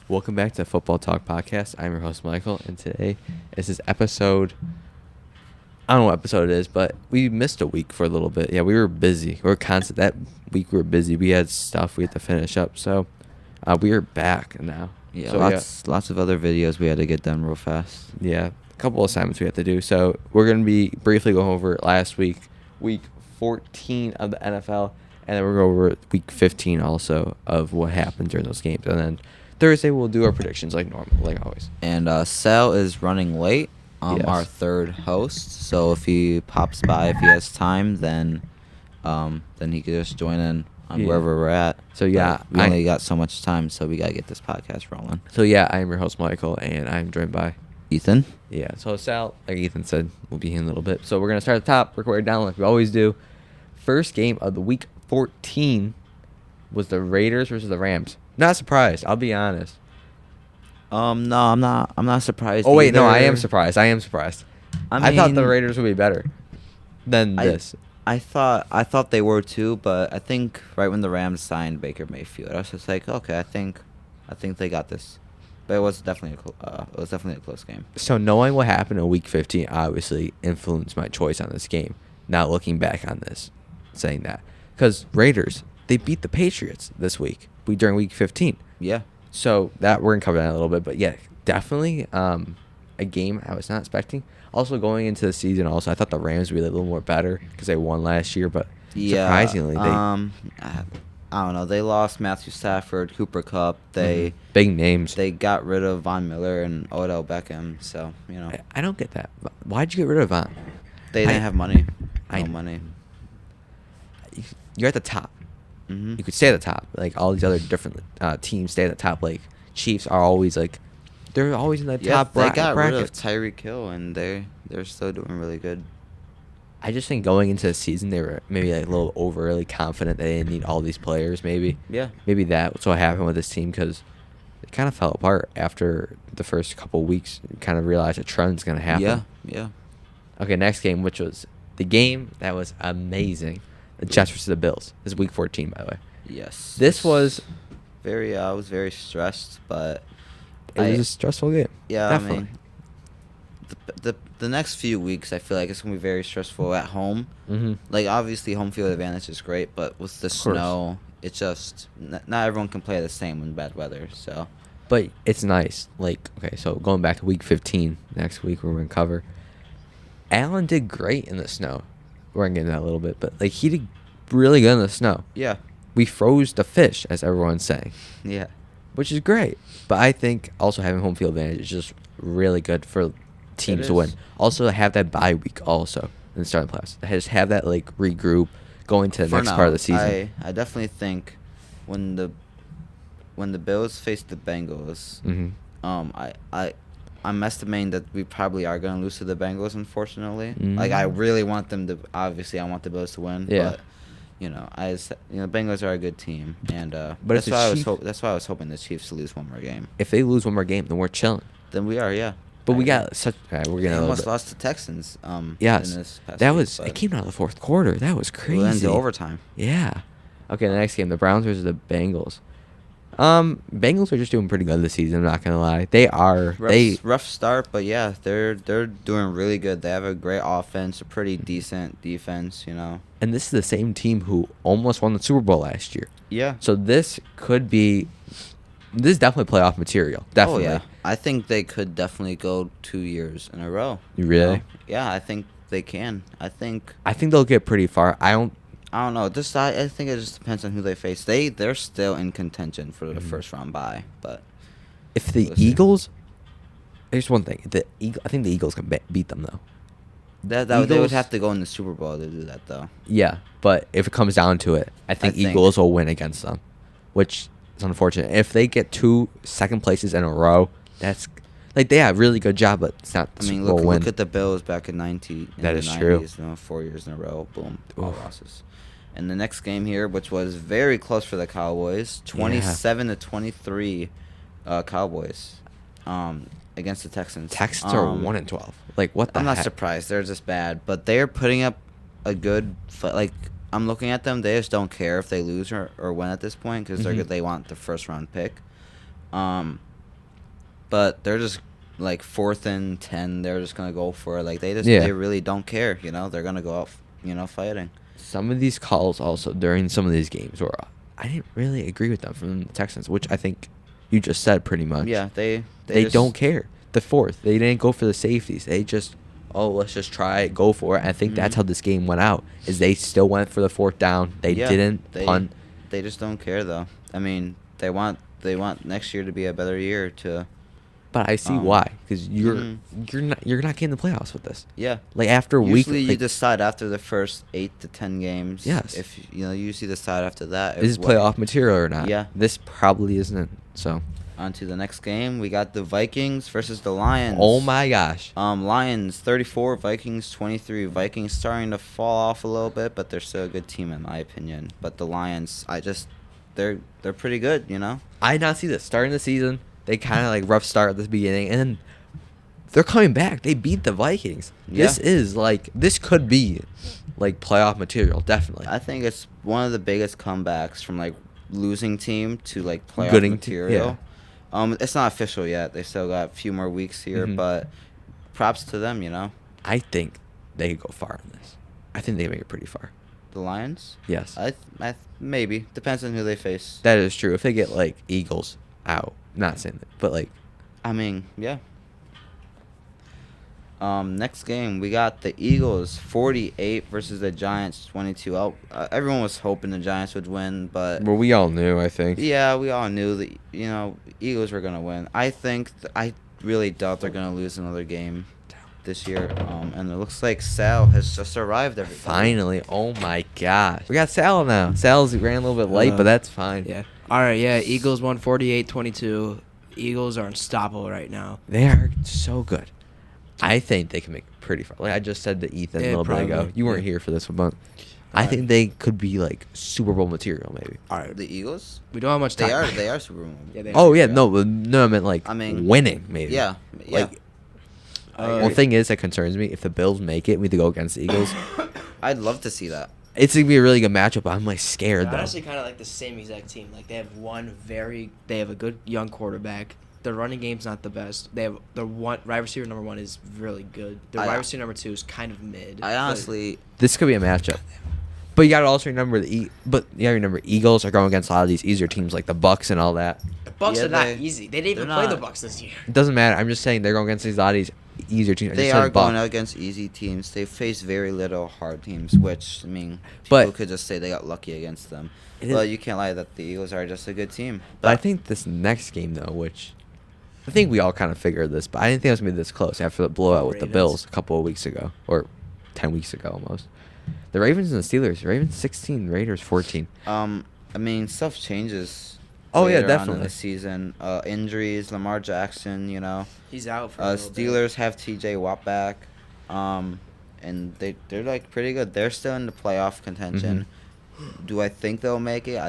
Welcome back to Football Talk Podcast. I'm your host, Michael, and today is episode. I don't know what episode it is, but we missed a week for a little bit. Yeah, we were busy. We were constant. That week we were busy. We had stuff we had to finish up, so we are back now. Yeah, so, lots of other videos we had to get done real fast. Yeah, a couple of assignments we had to do. So we're going to be briefly going over last week 14 of the NFL, and then we're going over week 15 also of what happened during those games, and then Thursday we'll do our predictions like normal, like always. And Sal is running late. Yes. Our third host. So if he pops by, if he has time, then he could just join in on wherever we're at. So yeah, but we only got so much time, so we gotta get this podcast rolling. So yeah, I am your host Michael, and I'm joined by Ethan. Yeah. So Sal, like Ethan said, will be here in a little bit. So we're gonna start at the top, work our way down like we always do. First game of the week 14 was the Raiders versus the Rams. Not surprised, I'll be honest. No, I'm not surprised. Oh wait, either. no, I am surprised. I thought the Raiders would be better than this. I thought they were too, but I think right when the Rams signed Baker Mayfield, I was just like, okay, I think they got this. But it was definitely a close game. So knowing what happened in week 15 obviously influenced my choice on this game. Not looking back on this, saying that, because Raiders, they beat the Patriots this week during week 15. Yeah. So that we're gonna cover that a little bit, but yeah, definitely a game I was not expecting. Also going into the season, I thought the Rams would be a little more better because they won last year, but surprisingly, they I don't know. They lost Matthew Stafford, Cooper Kupp. They big names. They got rid of Von Miller and Odell Beckham. So I don't get that. Why'd you get rid of Von? They didn't have money. No money. You're at the top. Mm-hmm. You could stay at the top. Like all these other different teams stay at the top. Like Chiefs are always they're always in the top bracket. They got rid of Tyreek Hill, and they're still doing really good. I just think going into the season they were maybe a little overly confident that they didn't need all these players. Maybe that's what happened with this team, because it kind of fell apart after the first couple weeks. You kind of realized a trend's gonna happen. Yeah. Okay, next game, which was the game that was amazing. The Jets versus the Bills. This is week 14, by the way. Yes. This was I was very stressed, but it was a stressful game. Yeah, definitely. I mean, the next few weeks, I feel like it's gonna be very stressful at home. Mm-hmm. Like obviously, home field advantage is great, but with the snow, it's just not everyone can play the same in bad weather. So, but it's nice. Like, okay, so going back to week 15, next week we're gonna cover. Allen did great in the snow. We're gonna get into that a little bit, but he did really good in the snow. Yeah. We froze the fish, as everyone's saying. Yeah. Which is great. But I think also having home field advantage is just really good for teams to win. Also, to have that bye week also in the starting playoffs. Just have that regroup going to the next part of the season. I definitely think when the Bills face the Bengals, I'm estimating that we probably are going to lose to the Bengals, unfortunately. Mm-hmm. I really want them to. Obviously, I want the Bills to win. Yeah. But Bengals are a good team, and but that's why I was hoping the Chiefs to lose one more game. If they lose one more game, then we're chilling. Then we are, yeah. But we got such. We're gonna almost lost to Texans. Yes. In this past that week, was. It came out of the fourth quarter. That was crazy. We went into overtime. Yeah. Okay, the next game, the Browns versus the Bengals. Bengals are just doing pretty good this season. I'm not gonna lie. They are. Rough start, but yeah, they're doing really good. They have a great offense, a pretty decent defense. And this is the same team who almost won the Super Bowl last year. Yeah. So this could be. This is definitely playoff material. Definitely. Oh yeah. I think they could definitely go 2 years in a row. You really? Yeah, I think they can. I think they'll get pretty far. I don't know. I think it just depends on who they face. They're still in contention for the first round bye, but if the Eagles, here's one thing. I think the Eagles can beat them though. They would have to go in the Super Bowl to do that though. Yeah, but if it comes down to it, I think Eagles will win against them, which is unfortunate. If they get 2 second places in a row, that's they have a really good job, but it's not. Look at the Bills back in 90. That is true. 4 years in a row, boom, all losses. And the next game here, which was very close for the Cowboys, 27-23, Cowboys, against the Texans. Texans are 1-12. What the I'm heck? not surprised. They're just bad, but they're putting up a good fight. I'm looking at them. They just don't care if they lose or win at this point because they want the first round pick. but they're just like 4th and 10. They're just gonna go for it. Like they really don't care. They're gonna go out, fighting. Some of these calls also during some of these games were I didn't really agree with them from the Texans, which I think you just said pretty much. Yeah, they don't care. The 4th, they didn't go for the safeties. They just, let's just try it, go for it. I think that's how this game went out. Is they still went for the 4th down. They didn't punt. They just don't care though. I mean, they want next year to be a better year to. But I see why, because you're not getting the playoffs with this. Yeah. Like after usually week, you decide after the first 8 to 10 games. Yes. If you usually decide after that. Is playoff material or not? Yeah. This probably isn't. So. On to the next game. We got the Vikings versus the Lions. Oh my gosh. Lions 34, Vikings 23. Vikings starting to fall off a little bit, but they're still a good team in my opinion. But the Lions, they're pretty good. I did not see this starting the season. They kind of like rough start at the beginning, and then they're coming back. They beat the Vikings. Yeah. This could be like playoff material, definitely. I think it's one of the biggest comebacks from like losing team to like playoff material. It's not official yet. They still got a few more weeks here, but props to them. I think they could go far in this. I think they can make it pretty far. The Lions? Yes. I maybe depends on who they face. That is true. If they get like Eagles out. Not saying that, but like, I mean, yeah. Next game we got the Eagles 48 versus the Giants 22. Everyone was hoping the Giants would win, but we all knew. I think. Yeah, we all knew that Eagles were gonna win. I think I really doubt they're gonna lose another game this year. And it looks like Sal has just arrived. Finally! Oh my gosh, we got Sal now. Sal's ran a little bit late, but that's fine. Yeah. All right, yeah, Eagles won 48-22. Eagles are unstoppable right now. They are so good. I think they can make it pretty far. Like I just said to Ethan a little bit ago. You weren't here for this one, but I think they could be like Super Bowl material, maybe. All right, the Eagles. We don't have much time. They are Super Bowl. Yeah, they oh are. yeah, no, I meant like winning, maybe. Yeah. Like, one thing is that concerns me. If the Bills make it, we have to go against the Eagles. I'd love to see that. It's gonna be a really good matchup, but I'm like scared They're though. honestly kind of like the same exact team. Like they have a good young quarterback. Their running game's not the best. They have their wide receiver number 1 is really good. Their wide receiver number 2 is kind of mid. I honestly, this could be a matchup, but you gotta also remember Eagles are going against a lot of these easier teams like the Bucks and all that. The Bucks are not easy. They didn't even play the Bucks this year. It doesn't matter. I'm just saying they're going against a lot of these easier teams. They are going against easy teams. They face very little hard teams, which I mean, people could just say they got lucky against them. But you can't lie that the Eagles are just a good team. But I think this next game though, which I think we all kind of figured this, but I didn't think it was gonna be this close after the blowout with the Bills a couple of weeks ago, or 10 weeks ago almost. The Ravens and the Steelers. Ravens 16, Raiders 14. I mean, stuff changes. Oh yeah, later definitely. on in the season, injuries. Lamar Jackson, he's out for Steelers have T.J. Watt back, and they're like pretty good. They're still in the playoff contention. Do I think they'll make it?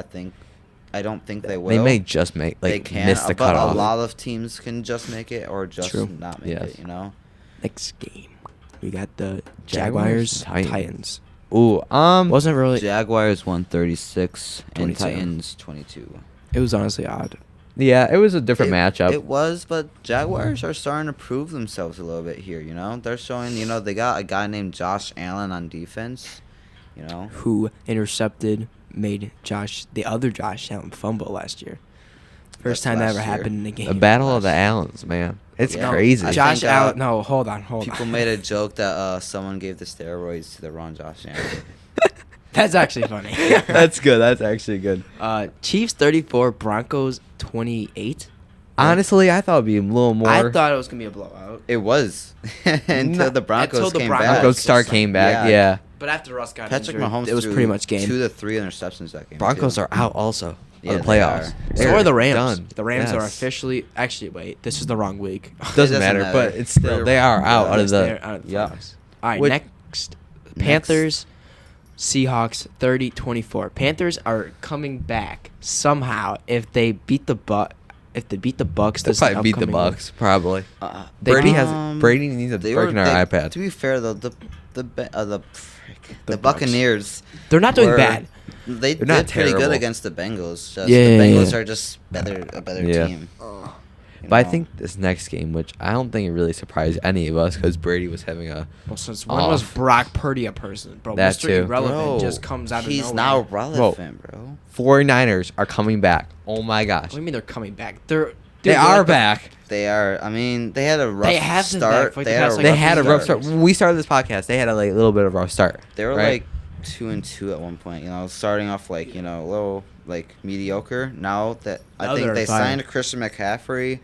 I don't think they will. They may just make they can, miss the but cutoff. a lot of teams can just make it or just not make it. Next game, we got the Jaguars Titans. Ooh, wasn't really. Jaguars 136 and 22. Titans 22. It was honestly odd. Yeah, it was a different matchup. It was, but Jaguars are starting to prove themselves a little bit here. They're showing. They got a guy named Josh Allen on defense. Who intercepted, made the other Josh Allen fumble last year. First time that ever happened in a game. The battle of the Allens, man. It's crazy. Josh Allen. No, hold on. People made a joke that someone gave the steroids to the wrong Josh Allen. That's actually funny. That's good. That's actually good. Chiefs 34, Broncos 28. Honestly, I thought it'd be a little more. I thought it was gonna be a blowout. It was until the Broncos came back. Broncos came back. Yeah. But after Russ got Patrick injured, Mahomes it was pretty much game. 2 to 3 interceptions that game. Broncos too. are out also. Yeah, the playoffs. So are the Rams. Done. The Rams are officially. Actually, wait. This is the wrong week. Doesn't matter, but it's still they are out of the. Playoffs. All right, next. Panthers, Seahawks 30-24. Panthers are coming back somehow if they beat the Bucks. If they beat the Bucks, they'll probably beat the Bucks. Probably. Brady needs a break in our iPad. To be fair though, the Buccaneers. They're not doing bad. They're not pretty terrible. good against the Bengals. The Bengals are just a better team. But I think this next game, which I don't think it really surprised any of us, because Brady was having a Well, since when was Brock Purdy a person, bro? That Mr. too. Irrelevant just comes out of nowhere. He's now relevant, bro. 49ers are coming back. Oh my gosh, What do you mean they're coming back? they are back. They are. I mean, they had a rough They have been start. back for like They the had past, a like, They rough had a rough start. start. When we started this podcast, they had a little bit of a rough start. They were right? like 2-2 at one point. You know, starting off like a little like mediocre. Now that Now I think they're they fire. signed Christian McCaffrey,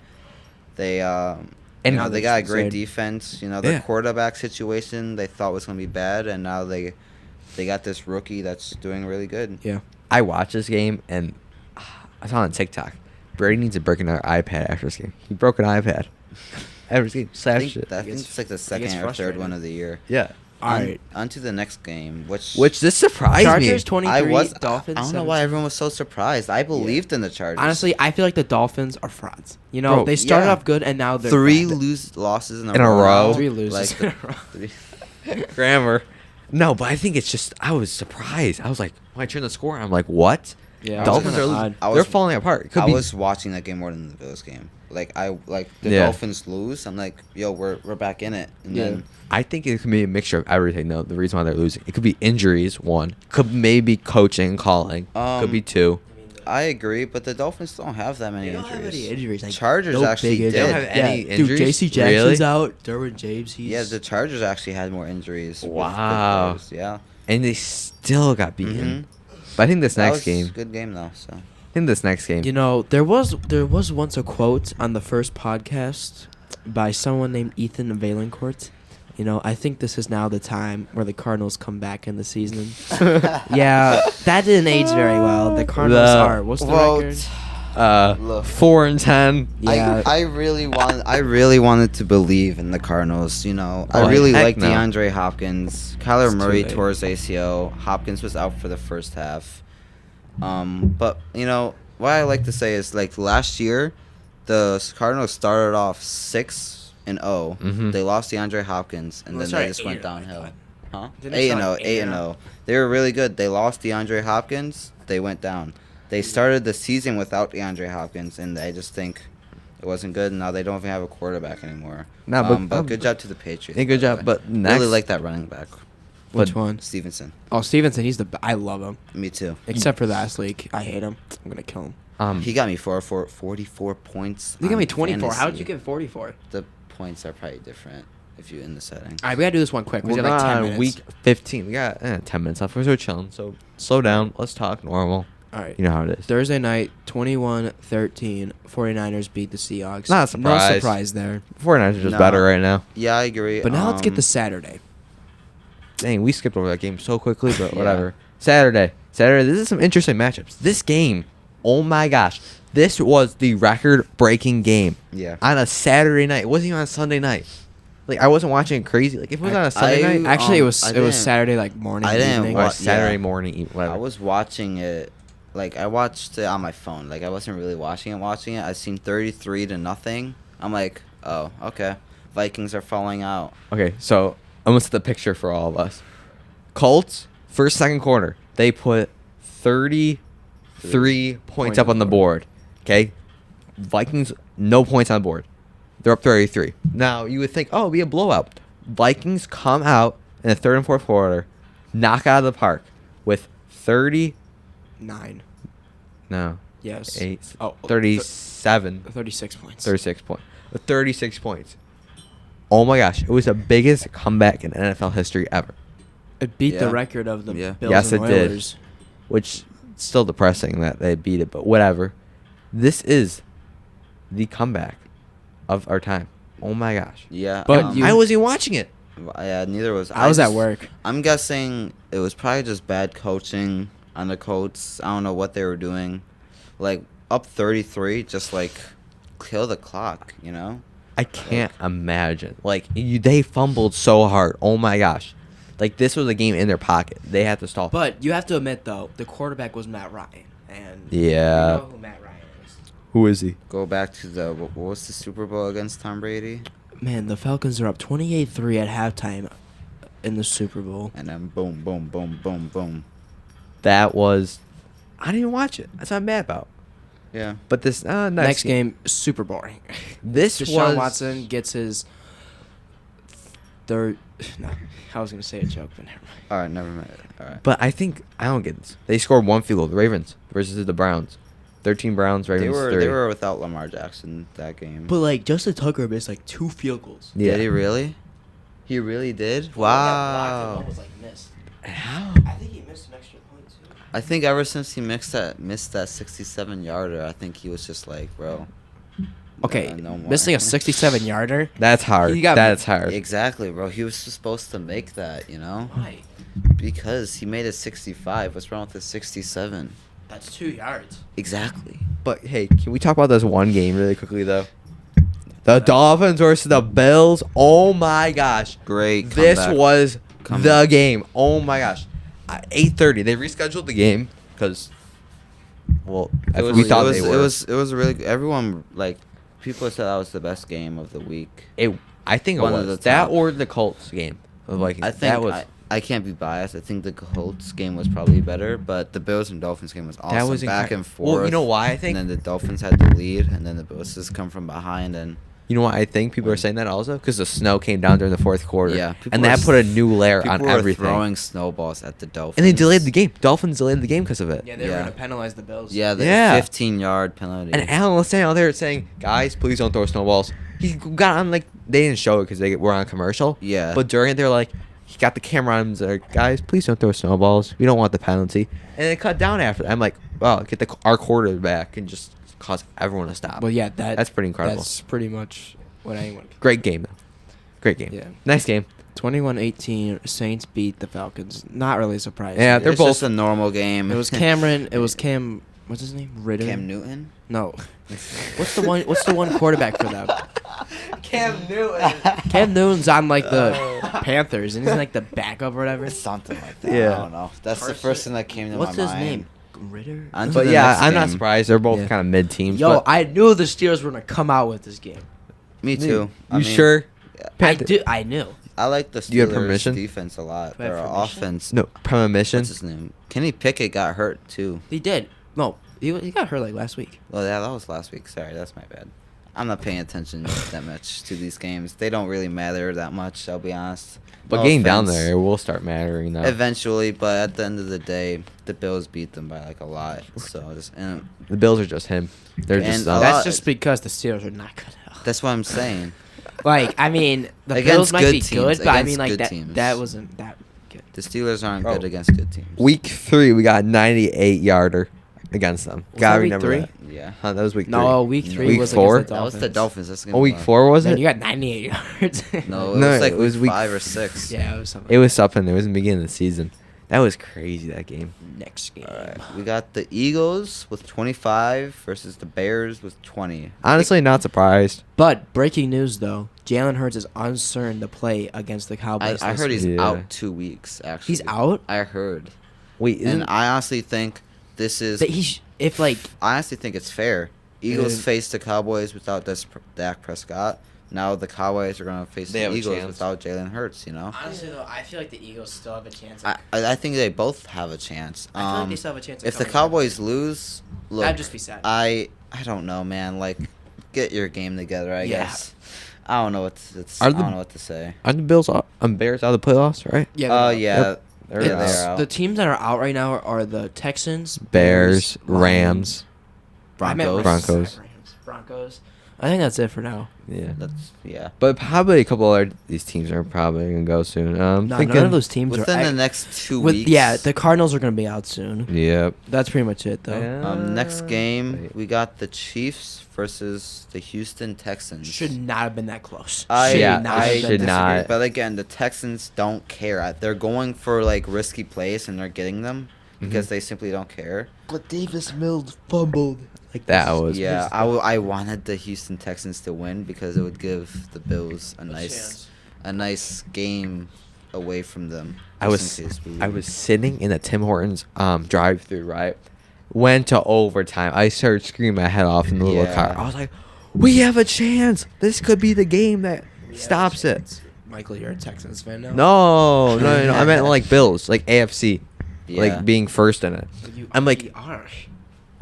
they And- now they got a great Insane. defense. You know, the Yeah. quarterback situation they thought was gonna be bad, and now they got this rookie that's doing really good. Yeah. I watched this game and I saw on TikTok, Brady needs to break another iPad after this game. He broke an iPad. After this game, I slashed think, it. I think it's like the second or third frustrated. one of the year. Yeah. All right. On to the next game, which This surprised Chargers me. 23, Dolphins I don't know why 17. everyone was so surprised. I believed in the Chargers. Honestly, I feel like the Dolphins are frauds. You know, Bro, they started yeah. off good and now they're three bad. losses in a In a row. now. 3 loses Like in a row. Grammar. No, but I think it's just I was surprised. I was like, when I turned the score, I'm like, what? Yeah, I Dolphins was are kinda losing. odd. They're falling apart. It could I be- was watching that game more than the Bills game. Like the Yeah. Dolphins lose. I'm like, yo, we're back in it. And Yeah. then I think it could be a mixture of everything. though. The reason why they're losing, it could be injuries. One, could maybe coaching and calling. Could be two. I agree, but the Dolphins don't have that many They don't injuries. have any injuries. Like, Chargers no actually big did. They don't have injuries. any Dude, injuries? J.C. Jackson's Really? out. Derwin James, he's... Yeah, the Chargers actually had more injuries. with Wow. players, Yeah. And they still got beaten. Mhm. But I think this That next was game. a good game though. So I think this next game. You know, there was once a quote on the first podcast by someone named Ethan Valencourt. You know, I think this is now the time where the Cardinals come back in the season. Yeah, that didn't age very well. The Cardinals are. What's the record? Look. 4-10. Yeah. I really wanted to believe in the Cardinals. You know, Oh, I really heck like no. DeAndre Hopkins. Kyler It's too Murray late. tore his ACL. Hopkins was out for the first half. But you know what I like to say is like last year, the Cardinals started off 6-0. Mhm. They lost DeAndre Hopkins, and Well, then sorry, they just went 8-0, I downhill. thought. Huh? Didn't they 8-0, start 8-0. They were really good. They lost DeAndre Hopkins. They went down. They started the season without DeAndre Hopkins, and I just think it wasn't good. Now they don't even have a quarterback anymore. Nah, but- good job to the Patriots. Yeah, good by the job, way. but next- really like that running back, Which but- one? Stevenson. Oh, Stevenson. He's the. I love him. Me too. Except for last week, I hate him. I'm gonna kill him. He got me 44 points. He got me on 24. How did fantasy. you get 44? The points are probably different if you in the setting. All right, we gotta do this one quick. We We're got like 10 on minutes. week 15. We got 10 minutes left. We're so chilling. So slow down. Let's talk normal. All right. You know how it is. Thursday night, 21-13, 49ers beat the Seahawks. Not a surprise. No surprise there. 49ers are just No. better right now. Yeah, I agree. But now let's get to Saturday. Dang, we skipped over that game so quickly, but Yeah. whatever. Saturday. This is some interesting matchups. This game, oh my gosh. This was the record-breaking game. Yeah. On a Saturday night. It wasn't even on a Sunday night. Like, I wasn't watching it crazy. Like, if it was on a Sunday I- night, Actually, I it was didn't- Saturday like morning. I didn't evening. or wa- Saturday yeah. morning, whatever. I was watching it, like I watched it on my phone. Like I wasn't really watching it. I seen 33-0. I'm like, oh, okay. Vikings are falling out. Okay, so I'm gonna set the picture for all of us. Colts, first, second quarter, they put 33 points up on the board. Okay, Vikings, no points on the board. They're up 33. Now you would think, oh, it'll be a blowout. Vikings come out in the third and fourth quarter, knock out of the park with 9. no, Yes. 8, Oh, 37, 36 points. 36 points. 36 points. Oh my gosh, it was the biggest comeback in NFL history ever. It beat the Yeah. record of the Yeah. Bills Yes, and it did. Oilers. Which still depressing that they beat it, but whatever. This is the comeback of our time. Oh my gosh. Yeah. But I wasn't even watching it. Yeah, neither was I was at just- work. I'm guessing it was probably just bad coaching on the Colts. I don't know what they were doing. Like up 33, just like kill the clock, you know? I can't imagine. Like they fumbled so hard. Oh my gosh. Like this was a game in their pocket. They had to stall. But you have to admit, though, the quarterback was Matt Ryan. And Yeah. you know who Matt Ryan is. Who is he? Go back to what was the Super Bowl against Tom Brady? Man, the Falcons are up 28-3 at halftime in the Super Bowl. And then boom, boom, boom, boom, boom. That was. I didn't even watch it. That's what I'm mad about. Yeah. But this Next game, super boring. This Deshaun was Watson gets his third. No, I was gonna say a joke, but never mind. All right, never mind. All right. But I don't get this. They scored one field goal. The Ravens versus the Browns. 13 Browns, Ravens They 3. were without Lamar Jackson that game. But like Justin Tucker missed like 2 field goals. Yeah. Did he really? He really did? One that blocked and Wow. one was like missed. How? I think he missed an extra point too. I think ever since he missed that 67-yarder, I think he was just like, bro. Okay, no more. missing a 67-yarder. That's hard. He got- That's hard. Exactly, bro. He was supposed to make that, you know? Why? Because he made a 65. What's wrong with the 67? That's 2 yards. Exactly. But hey, can we talk about this one game really quickly though? The Dolphins versus the Bills. Oh my gosh. Great. This comeback. was the Comeback. game. Oh my gosh. 8:30. They rescheduled the game because well, we thought they were. It was really everyone like people said that was the best game of the week. I think it one of was the that top. or the Colts game. Of Vikings. I think that was I can't be biased. I think the Colts game was probably better, but the Bills and Dolphins game was awesome. that was back incre- and forth. Well, you know why I think And then the Dolphins had the lead, and then the Bills just come from behind and. you know why I think people are saying that also because the snow came down during the fourth quarter. Yeah, people and were that put a new layer People on were everything. throwing snowballs at the Dolphins. And they delayed the game. Dolphins delayed the game because of it. Yeah, they were Yeah. gonna penalize the Bills. Yeah, the Yeah. 15-yard penalty. And Allen was standing out there saying, "Guys, please don't throw snowballs." He got on like they didn't show it because they were on a commercial. Yeah. But during it, they're like, he got the camera on him. He's like, "Guys, please don't throw snowballs. We don't want the penalty." And it cut down after that. I'm like, "Wow, get our quarterback and just cause everyone to stop." Well, yeah, That's pretty incredible. That's pretty much what anyone. Great game though. Great game. Yeah. Nice game. 21-18, Saints beat the Falcons. Not really surprising. Yeah, they're It's both- just a normal game. It was Cameron. It was Cam. What's his name? Ritter. Cam Newton. No. What's the one quarterback for them? Cam Newton. Cam Newton's on like the Panthers, and he's like the backup or whatever. Something like that. Yeah. I don't know. That's the Carson- first thing that came to What's my his mind. name? Ritter. On to But the yeah, next I'm not game. surprised. They're both Yeah. kind of mid teams. Yo, I knew the Steelers were gonna come out with this game. Me too. You sure? I knew. I like the Steelers You have permission? defense a lot. Do I have Their permission? offense. No, premonition. What's his name? Kenny Pickett got hurt too. He did. No, he got hurt like last week. Well, yeah, that was last week. Sorry, that's my bad. I'm not paying attention that much to these games. They don't really matter that much, I'll be honest. But No getting down offense. there, it will start mattering now. Eventually, but at the end of the day, the Bills beat them by like a lot. So just, and The Bills are just him. They're And just a That's lot- just because the Steelers are not good. that's what I'm saying. Like, I mean, the Against Bills might good be teams, good, but I against mean, like good that teams. that wasn't that good. The Steelers aren't Oh. good against good teams. Week 3, we got 98 yarder against them. Was Gotta that week remember 3? that. Yeah. Huh, that was week 3. No, week 3 Week was 4? against the That was Dolphins. the Dolphins. That's Oh, week 4 was Then it? you got 98 yards. No, No, it was like it was week week 5 or 6. Yeah, it was something. It was something. It was in the beginning of the season. That was crazy, that game. next game. All right. We got the Eagles with 25 versus the Bears with 20. Honestly, not surprised. But breaking news though, Jalen Hurts is uncertain to play against the Cowboys. I this heard he's week. Yeah. out 2 weeks, actually. He's out. I heard. Wait, And I honestly think this is. That if like I honestly think it's fair. Eagles is- faced the Cowboys without Dak Prescott. Now the Cowboys are going to face They the have a Eagles chance. without Jalen Hurts, you know? honestly though, I feel like the Eagles still have a chance. I think they both have a chance. I feel like they still have a chance. of If the coming back. Cowboys lose, look, That'd just be sad. I don't know, man. Like, get your game together, I Yeah. guess. I don't know what Are I the- don't know what to say. Aren't the Bills Bears out of the playoffs, right? yeah, they're out. Yeah. Yep. They're Yeah, out. they're out. The teams that are out right now are the Texans, Bears, Rams. I meant Broncos. Broncos. I think that's it for now. Yeah. Yeah. But probably a couple other these teams are probably gonna go soon. No, none of those teams Within are. the next 2 with, weeks. yeah, the Cardinals are going to be out soon. Yep. That's pretty much it, though. Next game, wait. we got the Chiefs versus the Houston Texans. Should not have been that close. I, Should Yeah, not I have been should that disagree. not. But again, the Texans don't care. They're going for like risky plays and they're getting them because they simply don't care. But Davis Mills fumbled. Like That was Yeah, I wanted the Houston Texans to win because it would give the Bills a nice game away from them. I just in was case we I lose. was sitting in the Tim Hortons drive-through, right? Went to overtime. I started screaming my head off in the little Yeah. car. I was like, "We have a chance. This could be the game that stops it." Michael, you're a Texans fan now? No. I meant like Bills, like AFC, Yeah. like being first in it. You I'm like- are.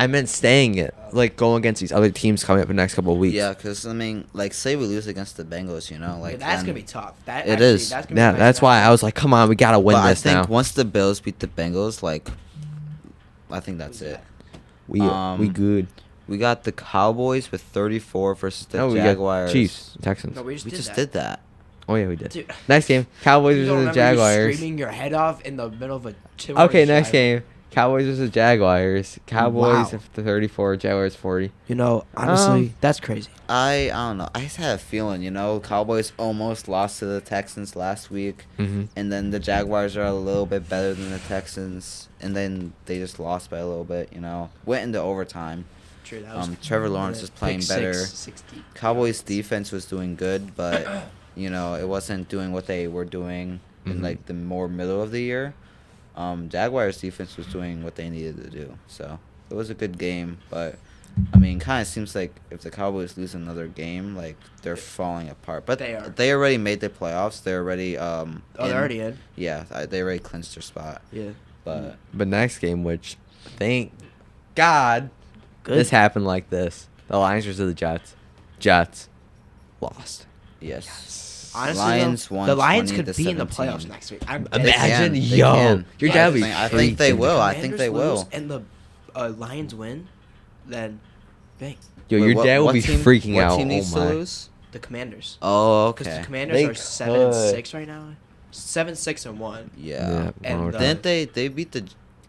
I meant staying it, like going against these other teams coming up in the next couple of weeks. Yeah, because, I mean, like, say we lose against the Bengals, you know? Like, that's then- gonna be tough. That It actually, is. That's gonna be Yeah, a nice that's why matchup. I was like, come on, we gotta win But this I think now. once the Bills beat the Bengals, like, I think that's it. we um, good. We got the Cowboys with 34 versus the No, we Jaguars. got Chiefs, Texans. No, we We just that. did that. Oh yeah, we did. Dude. Next game, Cowboys You don't versus remember you Jaguars. screaming your head off in the middle of a Okay, next game, Cowboys versus Jaguars. Cowboys Wow. 34, Jaguars 40. You know, honestly, that's crazy. I don't know. I just had a feeling, you know, Cowboys almost lost to the Texans last week, Mm-hmm. and then the Jaguars are a little bit better than the Texans, and then they just lost by a little bit, you know. Went into overtime. True, that was Trevor Lawrence is playing pick better. 60. Cowboys defense was doing good, but you know, it wasn't doing what they were doing in Mhm. like the more middle of the year. Jaguars defense was doing what they needed to do. So it was a good game, but I mean, kind of seems like if the Cowboys lose another game, like they're falling apart. But They are. they already made the playoffs. They're already Oh, they're already in. Yeah, they already clinched their spot. Yeah. But But next game, which thank God Good. this happened like this. The Lions versus the Jets. Jets lost. yes, Honestly, Lions though, won. the Lions 20 could to be in the 17. playoffs next week. Imagine, They yo, can. your Yeah, dad I would be think- I think they freaking- will. I Commanders think they lose will. And the Lions win, then bang. Yo, Wait, your what- dad will what be team- freaking what out. team needs Oh to my. lose? The Commanders. Oh, Because okay. the Commanders They are 7-6 could. right now. 7-6-1. Yeah. And wrong with the- that. Didn't they beat the?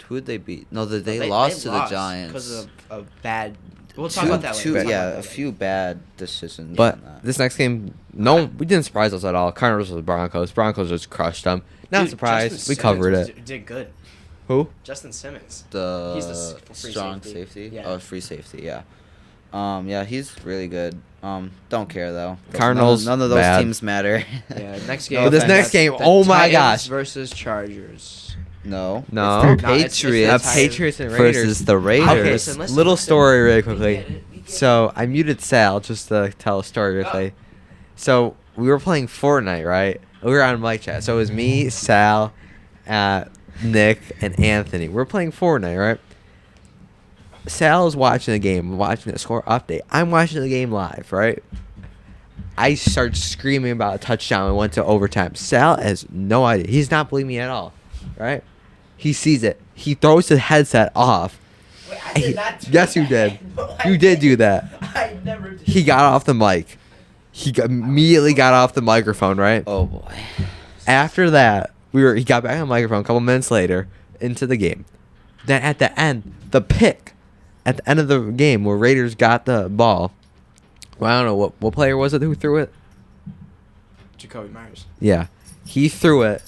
Who did they beat? No, they lost lost to the Giants. because of bad. We'll talk Two- about that later. two- We'll talk yeah, about a that few bad decisions. But on that. this next game, no, we didn't surprise us at all. Cardinals versus Broncos. Broncos just crushed them. Not Dude, surprised. Justin We covered Simmons it. Did good. Who? Justin Simmons. the he's the free strong safety. safety. Yeah. Oh, free safety. Yeah. Yeah, he's really good. Don't care though. 'Cause Cardinals, None of those bad. teams matter. Yeah, next No game. But this offense. next game, The oh my Titans gosh. versus Chargers. No. No. It's the No, it's the Patriots. Titans. Patriots and Raiders. versus the Okay, Raiders. listen, little listen. story really We quickly. get it, we get So I muted Sal just to tell a story quickly. So we were playing Fortnite, right? We were on mic chat. So it was me, Sal, Nick, and Anthony. We're playing Fortnite, right? Sal is watching the game, watching the score update. I'm watching the game live, right? I start screaming about a touchdown and went to overtime. Sal has no idea. He's not believing me at all, right? He sees it. He throws the headset off. Wait, I did not do Yes, you that. did. No, I You did do that. I never did. He got off the mic. Immediately got off the microphone, right? Oh boy. After that, he got back on the microphone a couple minutes later into the game. Then at the end, the pick at the end of the game where Raiders got the ball. Well, I don't know what player was it who threw it? Jacoby Myers. Yeah. He threw it.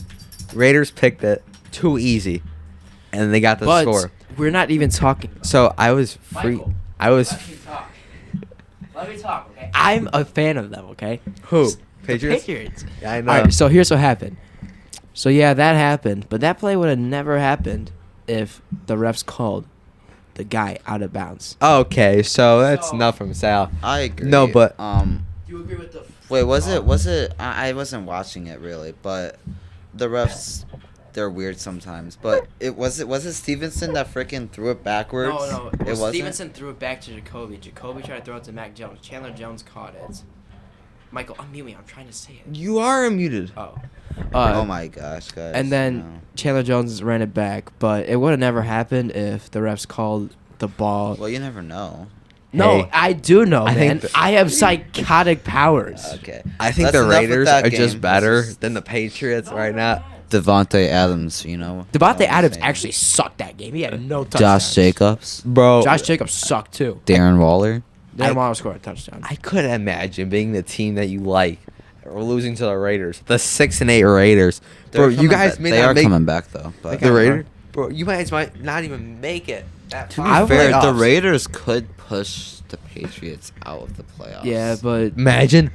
Raiders picked it. Too easy. And they got the But score. we're not even talking. So I was free. Michael, I was. Let me talk. Let me talk, okay? I'm a fan of them, okay? Who? The Patriots? Patriots. Yeah, I know. All right, so here's what happened. So yeah, that happened, but that play would have never happened if the refs called the guy out of bounds. Okay, so that's So- enough from Sal. I agree. No, but- Do you agree with the? Wait, was it? I wasn't watching it really, but the refs, they're weird sometimes. But was it Stevenson that freaking threw it backwards? No, it wasn't. Stevenson threw it back to Jacoby. Jacoby tried to throw it to Mac Jones. Chandler Jones caught it. Michael, unmute me. I'm trying to say it. You are unmuted. Oh. Oh my gosh, guys. And then no. Chandler Jones ran it back, but it would have never happened if the refs called the ball. Well, you never know. No, Hey, I do know, I man. think I have psychotic powers. Okay. I think That's the enough with Raiders that are game. just better This is than the Patriots right now. Devontae Adams, you know. Devontae Hall of Adams Fame. actually sucked that game. He had no touchdowns. Josh Jacobs, Bro, Josh Jacobs sucked too. Darren Waller. Darren I- Waller scored a touchdown. I couldn't imagine being the team that you like or losing to the Raiders. The 6-8 Raiders. Bro, They're you coming guys back. may they not are make coming back though. But the Raiders. Bro, you guys might not even make it. to be I would fair, like the us. Raiders could push the Patriots out of the playoffs. Yeah, but Imagine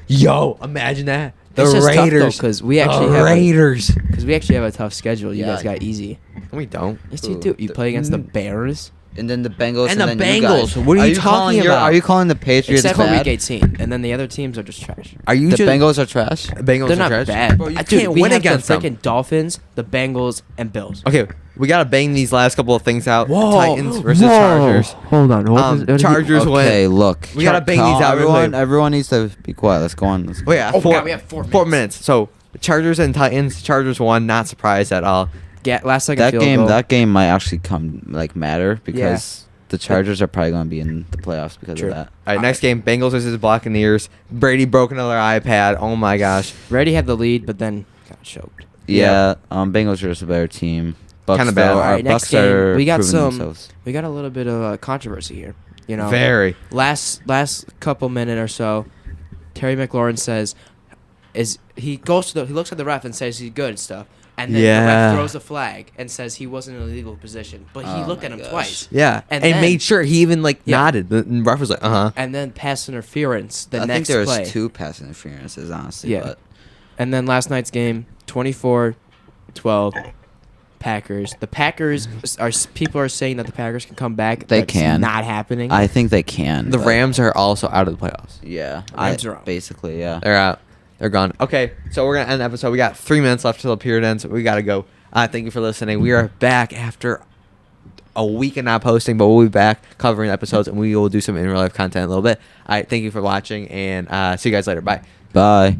that. The it's just Raiders. because we actually have Raiders. because we actually have a tough schedule. You Yeah. guys got easy. We don't. Yes, you Who? do. You The- play against the Bears, And then the Bengals And the then you Bengals. guys. What are you calling talking about? Are you calling the Patriots except for bad? Week 18, and then the other teams are just trash. Are you The just Bengals are trash. Bengals They're are not trash? bad. Bro, you Dude, can't we win have against the them. freaking Dolphins, the Bengals, and Bills. Okay, we gotta bang these last couple of things out. Whoa. Titans versus Whoa. Chargers. Hold on. Chargers Okay, win. look. We gotta bang these out. Everyone needs to be quiet. Let's go on. Let's go. Oh yeah, Oh, God, we have 4 minutes. 4 minutes. So Chargers and Titans. Chargers won. Not surprised at all. Last second That field game, goal. that game might actually matter because the Chargers are probably going to be in the playoffs because True. of that. All right, next game: Bengals versus Buccaneers. Brady broke another iPad. Oh my gosh. Brady had the lead, but then got choked. Yeah, Bengals are just a better team. Bucks Kinda bad. though, All our right, next Bucks are game, we got proving some. themselves. We got a little bit of controversy here. You know, Very. last couple minute or so, Terry McLaurin says, he looks at the ref and says he's good and stuff, and then the Yeah. ref throws a flag and says he was in an illegal position, but he Oh looked at my him gosh. twice. Yeah, And and then- made sure he even Yeah. nodded. The ref was like, And then pass interference the I think next there was play. 2 pass interferences, honestly. Yeah. But And then last night's game, 24-12, Packers. The Packers people are saying that the Packers can come back. They That's can. Not happening. I think they can. The but- Rams are also out of the playoffs. Yeah, Rams are out. basically, yeah. They're out. They're gone. Okay, so we're gonna end the episode. We got 3 minutes left till the period ends. We gotta go. Thank you for listening. We are back after a week of not posting, but we'll be back covering episodes, and we will do some in real life content in a little bit. All right, thank you for watching, and see you guys later. Bye. Bye.